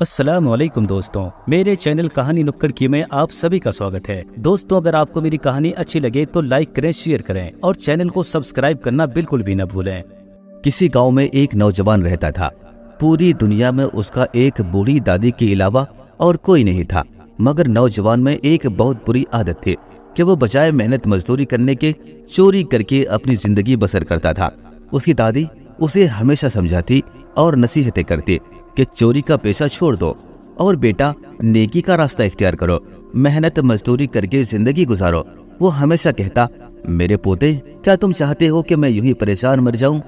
अस्सलाम वालेकुम दोस्तों, मेरे चैनल कहानी नुक्कड़ की में आप सभी का स्वागत है। दोस्तों, अगर आपको मेरी कहानी अच्छी लगे तो लाइक करें, शेयर करें और चैनल को सब्सक्राइब करना बिल्कुल भी न भूलें। किसी गांव में एक नौजवान रहता था। पूरी दुनिया में उसका एक बूढ़ी दादी के अलावा और कोई नहीं था। मगर नौजवान में एक बहुत बुरी आदत थी कि वो बजाय मेहनत मजदूरी करने के चोरी करके अपनी जिंदगी बसर करता था। उसकी दादी उसे हमेशा समझाती और नसीहतें करती कि चोरी का पेशा छोड़ दो और बेटा नेकी का रास्ता इख्तियार करो, मेहनत मजदूरी करके जिंदगी गुजारो। वो हमेशा कहता, मेरे पोते, क्या तुम चाहते हो कि मैं यूं ही परेशान मर जाऊं?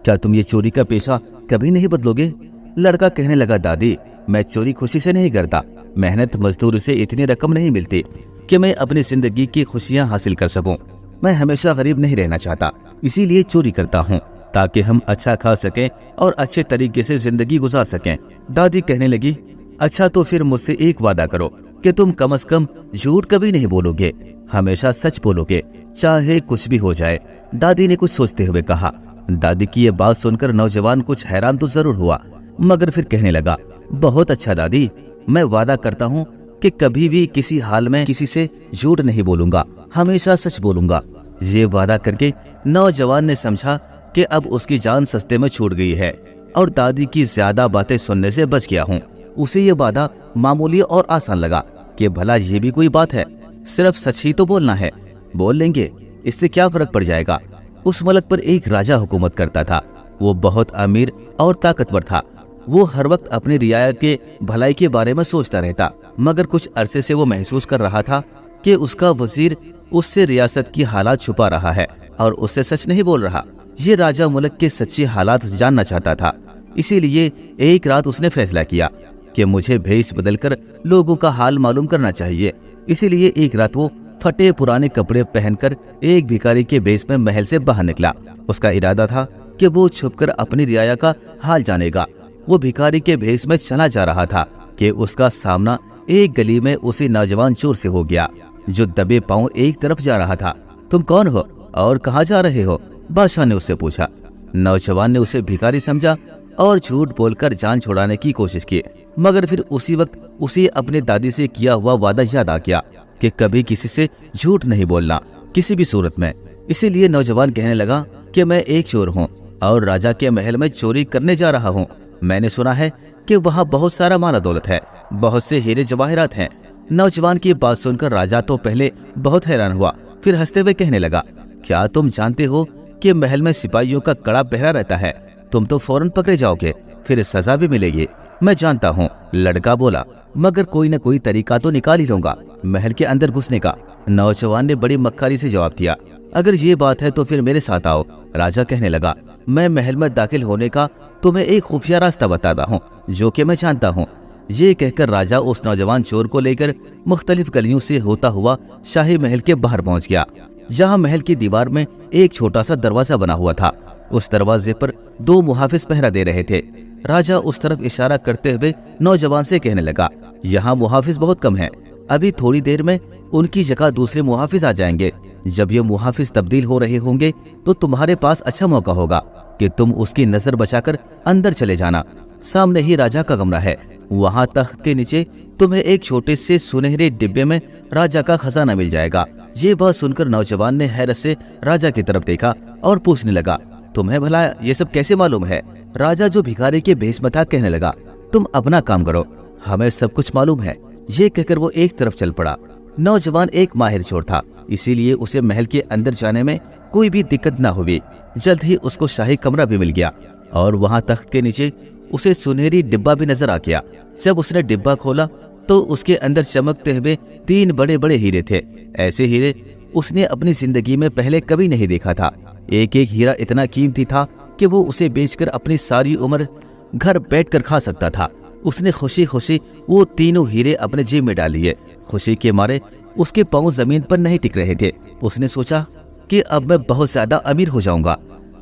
क्या तुम ये चोरी का पेशा कभी नहीं बदलोगे? लड़का कहने लगा, दादी, मैं चोरी खुशी से नहीं करता। मेहनत मजदूरी से इतनी रकम नहीं मिलती कि मैं अपनी जिंदगी की खुशियां हासिल कर सकूं। मैं हमेशा गरीब नहीं रहना चाहता, इसीलिए चोरी करता हूँ ताकि हम अच्छा खा सकें और अच्छे तरीके से जिंदगी गुजार सकें। दादी कहने लगी, अच्छा तो फिर मुझसे एक वादा करो कि तुम कम से कम झूठ कभी नहीं बोलोगे, हमेशा सच बोलोगे, चाहे कुछ भी हो जाए। दादी ने कुछ सोचते हुए कहा। दादी की ये बात सुनकर नौजवान कुछ हैरान तो जरूर हुआ, मगर फिर कहने लगा, बहुत अच्छा दादी, मैं वादा करता हूँ कि कभी भी किसी हाल में किसी से झूठ नहीं बोलूंगा, हमेशा सच बोलूंगा। ये वादा करके नौजवान ने समझा कि अब उसकी जान सस्ते में छूट गई है और दादी की ज्यादा बातें सुनने से बच गया हूँ। उसे ये वादा मामूली और आसान लगा कि भला ये भी कोई बात है, सिर्फ सच ही तो बोलना है, बोल लेंगे, इससे क्या फर्क पड़ जाएगा। उस मुल्क पर एक राजा हुकूमत करता था। वो बहुत अमीर और ताकतवर था। वो हर वक्त अपनी रियाया के भलाई के बारे में सोचता रहता, मगर कुछ अरसे से वो महसूस कर रहा था कि उसका वजीर उससे रियासत की हालात छुपा रहा है और उससे सच नहीं बोल रहा। ये राजा मुल्क के सच्चे हालात जानना चाहता था। इसीलिए एक रात उसने फैसला किया कि मुझे भेष बदलकर लोगों का हाल मालूम करना चाहिए। इसीलिए एक रात वो फटे पुराने कपड़े पहनकर एक भिखारी के भेष में महल से बाहर निकला। उसका इरादा था कि वो छुपकर अपनी रियाया का हाल जानेगा। वो भिखारी के भेष में चला जा रहा था कि उसका सामना एक गली में उसी नौजवान चोर से हो गया, जो दबे पांव एक तरफ जा रहा था। तुम कौन हो और कहाँ जा रहे हो? बादशाह ने उससे पूछा। नौजवान ने उसे भिखारी समझा और झूठ बोलकर जान छुड़ाने की कोशिश की, मगर फिर उसी वक्त उसे अपने दादी से किया हुआ वादा याद आ गया कि कभी किसी से झूठ नहीं बोलना, किसी भी सूरत में। इसीलिए नौजवान कहने लगा कि मैं एक चोर हूँ और राजा के महल में चोरी करने जा रहा हूँ। मैंने सुना है कि वहाँ बहुत सारा माला दौलत है, बहुत से हीरे जवाहरात हैं। नौजवान की बात सुनकर राजा तो पहले बहुत हैरान हुआ, फिर हंसते हुए कहने लगा, क्या तुम जानते हो कि महल में सिपाहियों का कड़ा पहरा रहता है? तुम तो फौरन पकड़े जाओगे, फिर सजा भी मिलेगी। मैं जानता हूँ, लड़का बोला, मगर कोई न कोई तरीका तो निकाल ही लूंगा महल के अंदर घुसने का। नौजवान ने बड़ी मक्कारी से जवाब दिया, अगर ये बात है तो फिर मेरे साथ आओ। राजा कहने लगा, मैं महल में दाखिल होने का तुम्हें एक खुफिया रास्ता बताता हूँ जो कि मैं जानता हूँ। ये कहकर राजा उस नौजवान चोर को लेकर मुख्तलिफ गलियों से होता हुआ शाही महल के बाहर पहुँच गया। जहाँ महल की दीवार में एक छोटा सा दरवाजा बना हुआ था। उस दरवाजे पर दो मुहाफिज पहरा दे रहे थे। राजा उस तरफ इशारा करते हुए नौजवान से कहने लगा, यहाँ मुहाफिज बहुत कम हैं, अभी थोड़ी देर में उनकी जगह दूसरे मुहाफिज आ जाएंगे। जब ये मुहाफिज तब्दील हो रहे होंगे तो तुम्हारे पास अच्छा मौका होगा कि तुम उसकी नजर बचाकर अंदर चले जाना। सामने ही राजा का कमरा है, वहाँ तख्त के नीचे तुम्हें एक छोटे से सुनहरे डिब्बे में राजा का खजाना मिल जाएगा। ये बात सुनकर नौजवान ने हैरत से राजा की तरफ देखा और पूछने लगा, तुम्हें भला ये सब कैसे मालूम है? राजा जो भिखारी के भेष में था कहने लगा, तुम अपना काम करो, हमें सब कुछ मालूम है। ये कहकर वो एक तरफ चल पड़ा। नौजवान एक माहिर चोर था, इसीलिए उसे महल के अंदर जाने में कोई भी दिक्कत न हुई। जल्द ही उसको शाही कमरा भी मिल गया और वहाँ तख्त के नीचे उसे सुनहरी डिब्बा भी नजर आ गया। जब उसने डिब्बा खोला तो उसके अंदर चमकते हुए 3 बड़े बड़े हीरे थे। ऐसे हीरे उसने अपनी जिंदगी में पहले कभी नहीं देखा था। एक एक हीरा इतना कीमती था कि वो उसे बेचकर अपनी सारी उम्र घर बैठकर खा सकता था। उसने खुशी खुशी वो तीनों हीरे अपने जेब में डाल लिए। खुशी के मारे उसके पांव जमीन पर नहीं टिक रहे थे। उसने सोचा कि अब मैं बहुत ज्यादा अमीर हो जाऊंगा।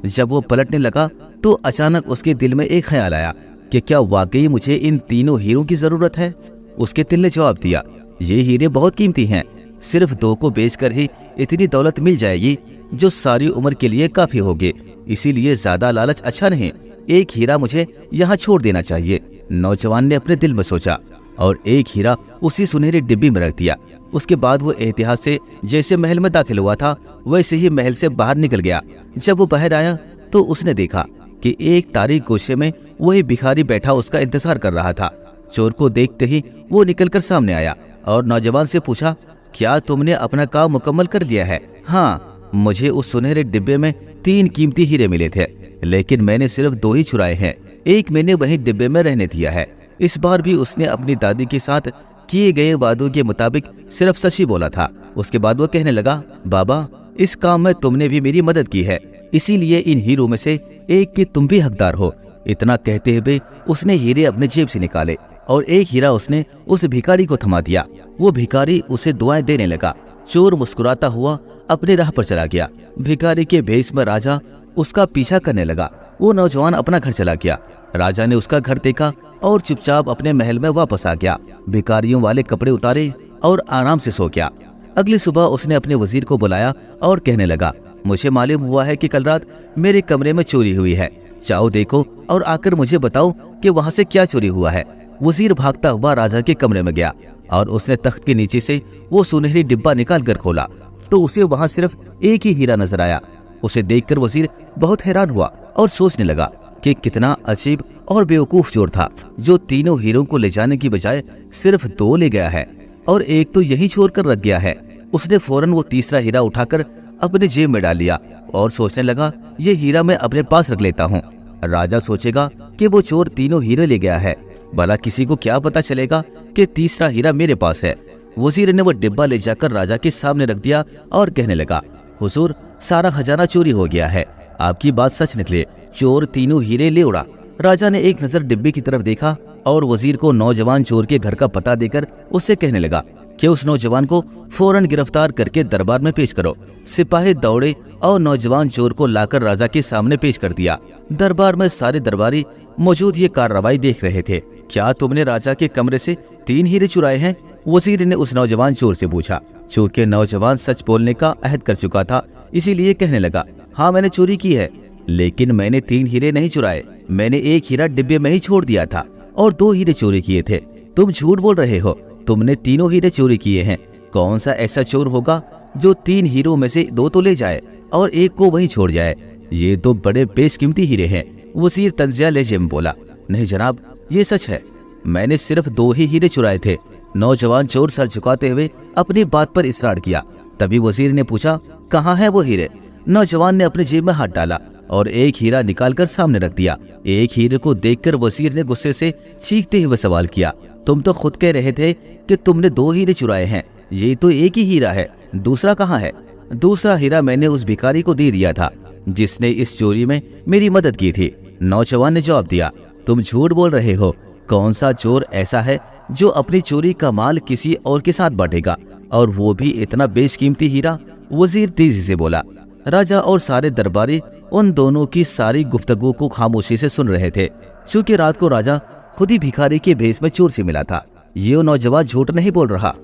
जब वो पलटने लगा तो अचानक उसके दिल में एक ख्याल आया कि क्या वाकई मुझे इन तीनों हीरों की जरूरत है? उसके दिल ने जवाब दिया, ये हीरे बहुत कीमती हैं, सिर्फ 2 को बेचकर ही इतनी दौलत मिल जाएगी जो सारी उम्र के लिए काफी होगी। इसीलिए ज्यादा लालच अच्छा नहीं, एक हीरा मुझे यहाँ छोड़ देना चाहिए। नौजवान ने अपने दिल में सोचा और एक हीरा उसी सुनहरी डिब्बी में रख दिया। उसके बाद वो एहतियात से जैसे महल में दाखिल हुआ था वैसे ही महल से बाहर निकल गया। जब वो बाहर आया तो उसने देखा कि एक तारीख गोशे में वही भिखारी बैठा उसका इंतजार कर रहा था। चोर को देखते ही वो निकलकर सामने आया और नौजवान से पूछा, क्या तुमने अपना काम मुकम्मल कर लिया है? हाँ, मुझे उस सुनहरे डिब्बे में 3 कीमती हीरे मिले थे, लेकिन मैंने सिर्फ 2 ही चुराए हैं। एक मैंने वही डिब्बे में रहने दिया है। इस बार भी उसने अपनी दादी के साथ किए गए वादों के मुताबिक सिर्फ सच ही बोला था। उसके बाद वो कहने लगा, बाबा, इस काम में तुमने भी मेरी मदद की है, इसीलिए इन हीरों में से एक के तुम भी हकदार हो। इतना कहते हुए उसने हीरे अपने जेब से निकाले और एक हीरा उसने उस भिखारी को थमा दिया। वो भिखारी उसे दुआएं देने लगा। चोर मुस्कुराता हुआ अपने राह पर चला गया। भिखारी के भेष में राजा उसका पीछा करने लगा। वो नौजवान अपना घर चला गया। राजा ने उसका घर देखा और चुपचाप अपने महल में वापस आ गया। भिखारियों वाले कपड़े उतारे और आराम से सो गया। अगली सुबह उसने अपने वजीर को बुलाया और कहने लगा, मुझे मालूम हुआ है कि कल रात मेरे कमरे में चोरी हुई है। जाओ देखो और आकर मुझे बताओ कि वहाँ से क्या चोरी हुआ है। वजीर भागता हुआ राजा के कमरे में गया और उसने तख्त के नीचे से वो सुनहरी डिब्बा निकाल कर खोला तो उसे वहाँ सिर्फ एक ही हीरा नजर आया। उसे देखकर वजीर बहुत हैरान हुआ और सोचने लगा कि कितना अजीब और बेवकूफ चोर था जो तीनों हीरों को ले जाने की बजाय सिर्फ 2 ले गया है और एक तो यही छोड़ कर रख गया है। उसने फौरन वो तीसरा हीरा उठाकर अपने जेब में डाल लिया और सोचने लगा, ये हीरा मैं अपने पास रख लेता हूँ। राजा सोचेगा कि वो चोर तीनों हीरे ले गया है, भला किसी को क्या पता चलेगा कि तीसरा हीरा मेरे पास है। वजीर ने वो डिब्बा ले जाकर राजा के सामने रख दिया और कहने लगा, हुजूर, सारा खजाना चोरी हो गया है। आपकी बात सच निकले, चोर तीनों हीरे ले उड़ा। राजा ने एक नजर डिब्बे की तरफ देखा और वजीर को नौजवान चोर के घर का पता देकर उससे कहने लगा कि उस नौजवान को फौरन गिरफ्तार करके दरबार में पेश करो। सिपाही दौड़े और नौजवान चोर को लाकर राजा के सामने पेश कर दिया। दरबार में सारे दरबारी मौजूद ये कार्रवाई देख रहे थे। क्या तुमने राजा के कमरे से 3 हीरे चुराए हैं? वजीर ने उस नौजवान चोर से पूछा। चूंकि नौजवान सच बोलने का अहद कर चुका था, इसीलिए कहने लगा, हाँ, मैंने चोरी की है, लेकिन मैंने 3 हीरे नहीं चुराए। मैंने एक हीरा डिब्बे में ही छोड़ दिया था और 2 हीरे चोरी किए थे। तुम झूठ बोल रहे हो, तुमने तीनों हीरे चोरी किए हैं। कौन सा ऐसा चोर होगा जो 3 हीरों में से 2 तो ले जाए और एक को वहीं छोड़ जाए? ये तो बड़े बेशकीमती हीरे हैं। वजीर तंजिया लहजे में बोला, नहीं जनाब, ये सच है, मैंने सिर्फ 2 ही हीरे चुराए थे। नौजवान चोर सर झुकाते हुए अपनी बात पर इसरार किया। तभी वजीर ने पूछा, कहाँ है वो हीरे? नौजवान ने अपने जेब में हाथ डाला और एक हीरा निकालकर सामने रख दिया। एक हीरे को देखकर वजीर ने गुस्से से चीखते हुए सवाल किया, तुम तो खुद कह रहे थे कि तुमने 2 हीरे चुराए हैं, ये तो एक ही हीरा है, दूसरा कहाँ है? दूसरा हीरा मैंने उस भिखारी को दे दिया था जिसने इस चोरी में मेरी मदद की थी। नौजवान ने जवाब दिया, तुम झूठ बोल रहे हो। कौन सा चोर ऐसा है जो अपनी चोरी का माल किसी और के साथ बांटेगा, और वो भी इतना बेशकीमती हीरा? वजीर तेजी से बोला। राजा और सारे दरबारी उन दोनों की सारी गुफ्तगू को खामोशी से सुन रहे थे। चूंकि रात को राजा खुद ही भिखारी के भेष में चोर से मिला था, ये नौजवान झूठ नहीं बोल रहा,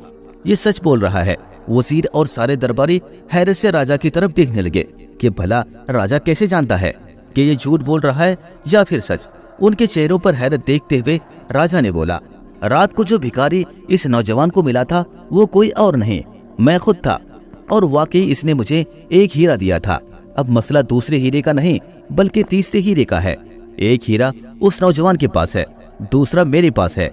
ये सच बोल रहा है। वजीर और सारे दरबारी हैरत से राजा की तरफ देखने लगे कि भला राजा कैसे जानता है कि ये झूठ बोल रहा है या फिर सच। उनके चेहरों पर हैरत देखते हुए राजा ने बोला, रात को जो भिखारी इस नौजवान को मिला था वो कोई और नहीं, मैं खुद था, और वाकई इसने मुझे एक हीरा दिया था। अब मसला दूसरे हीरे का नहीं बल्कि तीसरे हीरे का है। एक हीरा उस नौजवान के पास है, दूसरा मेरे पास है।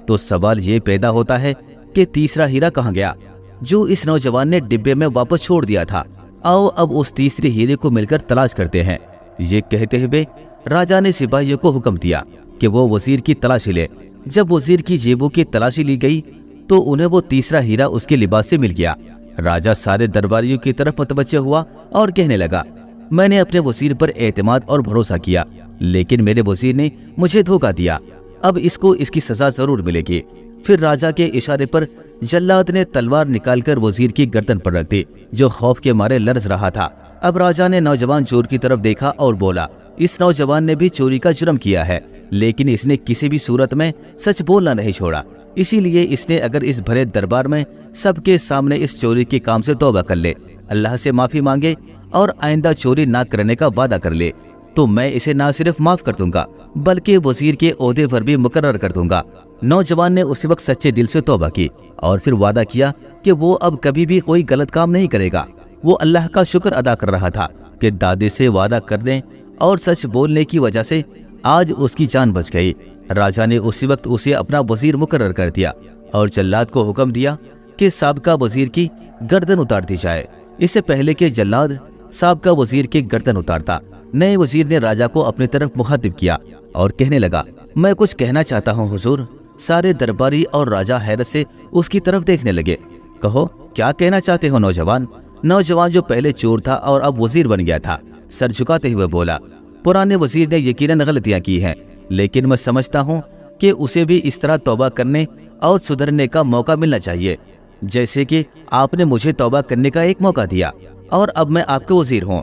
तो सवाल ये पैदा होता है कि तीसरा हीरा कहाँ गया जो इस नौजवान ने डिब्बे में वापस छोड़ दिया था? आओ अब उस तीसरे हीरे को मिलकर तलाश करते हैं। ये कहते हुए राजा ने सिपाहियों को हुक्म दिया कि वो वजीर की तलाशी ले। जब वजीर की जेबों की तलाशी ली गई तो उन्हें वो तीसरा हीरा उसके लिबास से मिल गया। राजा सारे दरबारियों की तरफ मुतवज्जह हुआ और कहने लगा, मैंने अपने वजीर पर एतमाद और भरोसा किया, लेकिन मेरे वजीर ने मुझे धोखा दिया। अब इसको इसकी सजा जरूर मिलेगी। फिर राजा के इशारे पर जल्लाद ने तलवार निकालकर वजीर की गर्दन पर रख दी, जो खौफ के मारे लरज रहा था। अब राजा ने नौजवान चोर की तरफ देखा और बोला, इस नौजवान ने भी चोरी का जुर्म किया है, लेकिन इसने किसी भी सूरत में सच बोलना नहीं छोड़ा। इसीलिए इसने अगर इस भरे दरबार में सबके सामने इस चोरी के काम से तौबा कर ले, अल्लाह से माफी मांगे और आइंदा चोरी ना करने का वादा कर ले, तो मैं इसे ना सिर्फ माफ कर दूंगा बल्कि वजीर के ओहदे पर भी मुकर्रर कर दूंगा। नौजवान ने उसी वक्त सच्चे दिल से तौबा की और फिर वादा किया कि वो अब कभी भी कोई गलत काम नहीं करेगा। वो अल्लाह का शुक्र अदा कर रहा था कि दादी से वादा करने और सच बोलने की वजह से आज उसकी जान बच गई। राजा ने उसी वक्त उसे अपना वजीर मुकर्रर कर दिया और जल्लाद को हुक्म दिया कि साबका वजीर की गर्दन उतार दी जाए। इससे पहले कि जल्लाद साबका वजीर की गर्दन उतारता, नए वजीर ने राजा को अपनी तरफ मुखातिब किया और कहने लगा, मैं कुछ कहना चाहता हूँ हुजूर। सारे दरबारी और राजा हैरत से उसकी तरफ देखने लगे। कहो, क्या कहना चाहते हो नौजवान? नौजवान जो पहले चोर था और अब वजीर बन गया था, सर झुकाते हुए बोला, पुराने वजीर ने यकीनन गलतियां की हैं, लेकिन मैं समझता हूँ कि उसे भी इस तरह तौबा करने और सुधरने का मौका मिलना चाहिए, जैसे कि आपने मुझे तौबा करने का एक मौका दिया और अब मैं आपके वजीर हूँ।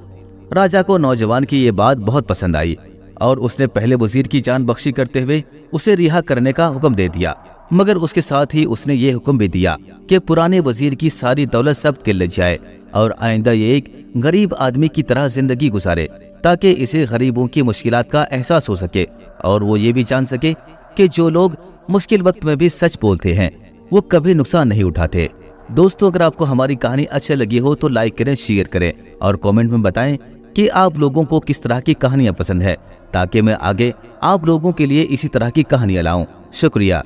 राजा को नौजवान की ये बात बहुत पसंद आई और उसने पहले वजीर की जान बख्शी करते हुए उसे रिहा करने का हुक्म दे दिया, मगर उसके साथ ही उसने ये हुक्म भी दिया कि पुराने वजीर की सारी दौलत सब गिर जाए और आइंदा ये एक गरीब आदमी की तरह जिंदगी गुजारे, ताकि इसे गरीबों की मुश्किलात का एहसास हो सके और वो ये भी जान सके कि जो लोग मुश्किल वक्त में भी सच बोलते हैं वो कभी नुकसान नहीं उठाते। दोस्तों, अगर आपको हमारी कहानी अच्छी लगी हो तो लाइक करें, शेयर करें और कमेंट में बताएं कि आप लोगों को किस तरह की कहानियां पसंद है, ताकि मैं आगे आप लोगों के लिए इसी तरह की कहानियां लाऊं। शुक्रिया।